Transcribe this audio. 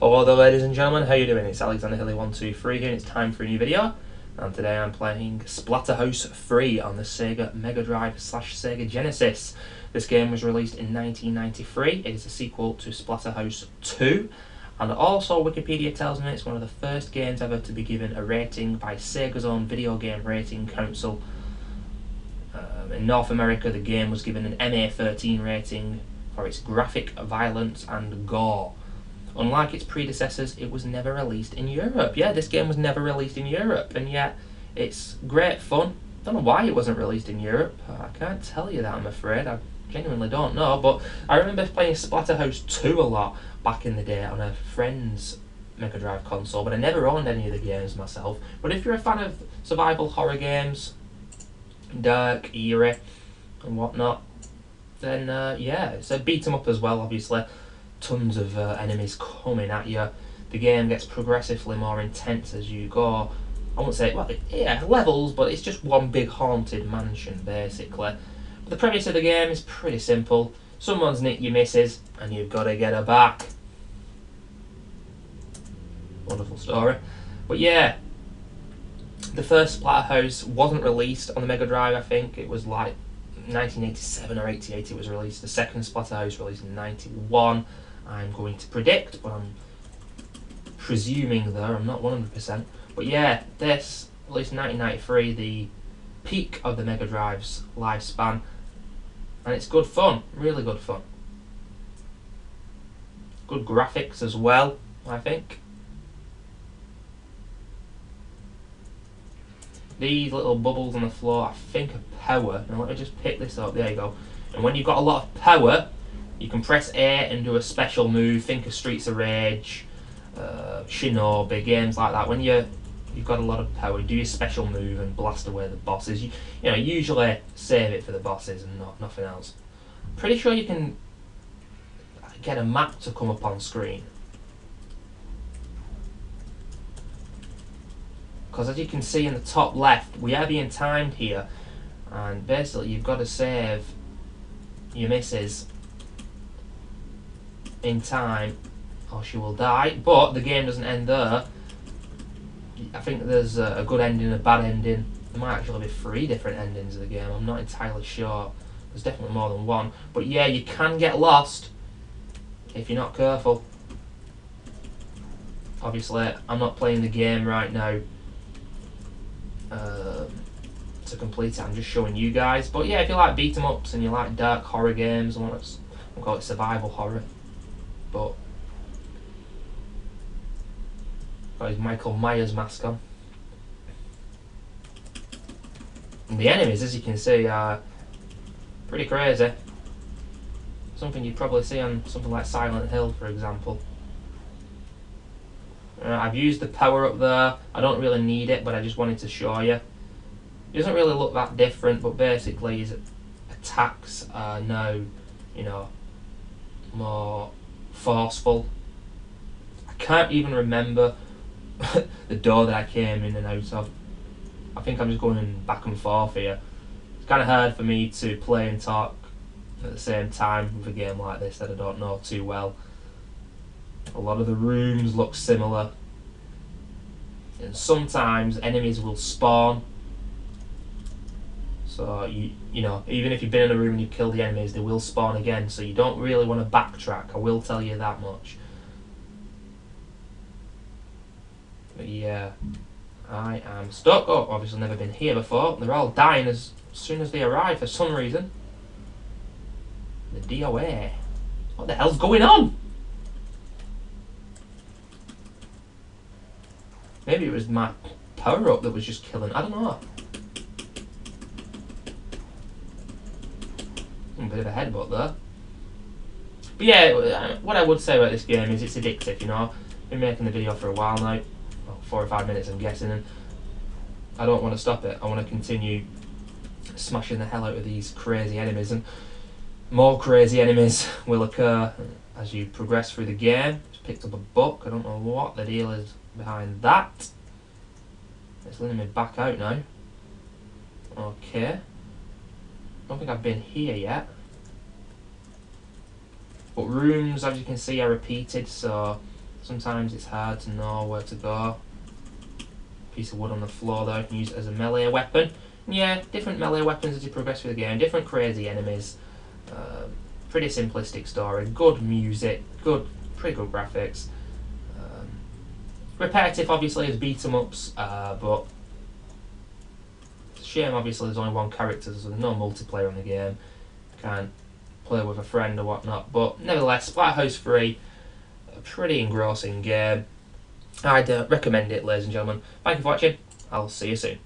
Hello there ladies and gentlemen, how you doing? It's Alexander Hilly123 here and it's time for a new video. And today I'm playing Splatterhouse 3 on the Sega Mega Drive / Sega Genesis. This game was released in 1993. It is a sequel to Splatterhouse 2. And also Wikipedia tells me it's one of the first games ever to be given a rating by Sega's own Video Game Rating Council. In North America the game was given an MA13 rating for its graphic, violence and gore. Unlike its predecessors, it was never released in Europe. Yeah, this game was never released in Europe, and yet it's great fun. Don't know why it wasn't released in Europe. I can't tell you that, I'm afraid. I genuinely don't know, but I remember playing Splatterhouse 2 a lot back in the day on a friend's Mega Drive console, but I never owned any of the games myself. But if you're a fan of survival horror games, dark, eerie, and whatnot, then yeah, it's a beat 'em up as well, obviously. Tons of enemies coming at you. The game gets progressively more intense as you go. I won't say, well, yeah, levels, but it's just one big haunted mansion, basically. But the premise of the game is pretty simple. Someone's nicked your missus, and you've got to get her back. Wonderful story. But yeah, the first Splatterhouse wasn't released on the Mega Drive, I think. It was like 1987 or 88 it was released. The second Splatterhouse released in 91. I'm going to predict, but I'm presuming there, I'm not 100%. But yeah, this, released in 1993, the peak of the Mega Drive's lifespan, and it's good fun, really good fun. Good graphics as well, I think. These little bubbles on the floor, I think are power. Now let me just pick this up, there you go. And when you've got a lot of power, you can press A and do a special move. Think of Streets of Rage, Shinobi, games like that. When you've got a lot of power, do your special move and blast away the bosses. You know, usually save it for the bosses and nothing else. Pretty sure you can get a map to come up on screen. Because as you can see in the top left, we are being timed here, and basically you've got to save your missus in time or she will die. But the game doesn't end there. I think there's a good ending and a bad ending. There might actually be 3 different endings of the game, I'm not entirely sure. There's definitely more than one. But yeah, you can get lost if you're not careful. Obviously I'm not playing the game right now to complete it, I'm just showing you guys. But yeah, if you like beat 'em ups and you like dark horror games, I want to call it survival horror. But got his Michael Myers mask on. And the enemies, as you can see, are pretty crazy. Something you'd probably see on something like Silent Hill, for example. I've used the power up there. I don't really need it, but I just wanted to show you. It doesn't really look that different, but basically his attacks are now, you know, more forceful. I can't even remember the door that I came in and out of. I think I'm just going back and forth here. It's kind of hard for me to play and talk at the same time with a game like this that I don't know too well. A lot of the rooms look similar, and sometimes enemies will spawn. So you know, even if you've been in a room and you've killed the enemies, they will spawn again. So you don't really want to backtrack. I will tell you that much. But yeah, I am stuck. Oh, obviously never been here before. They're all dying as soon as they arrive for some reason. The DOA. What the hell's going on? Maybe it was my power-up that was just killing. I don't know. A bit of a headbutt there. But yeah, what I would say about this game is it's addictive, you know. I've been making the video for a while now. Well, 4 or 5 minutes I'm guessing, and I don't want to stop it. I want to continue smashing the hell out of these crazy enemies, and more crazy enemies will occur as you progress through the game. Just picked up a book. I don't know what the deal is behind that. It's letting me back out now. Okay. Don't think I've been here yet. But rooms, as you can see, are repeated, so Sometimes it's hard to know where to go. Piece of wood on the floor though, I can use it as a melee weapon. And yeah, different melee weapons as you progress through the game, different crazy enemies. Pretty simplistic story, good music, pretty good graphics. Repetitive obviously as beat 'em ups, but it's a shame obviously there's only one character, so there's no multiplayer in the game. Can't play with a friend or whatnot, but nevertheless, Splatterhouse 3, a pretty engrossing game. I'd recommend it, ladies and gentlemen. Thank you for watching. I'll see you soon.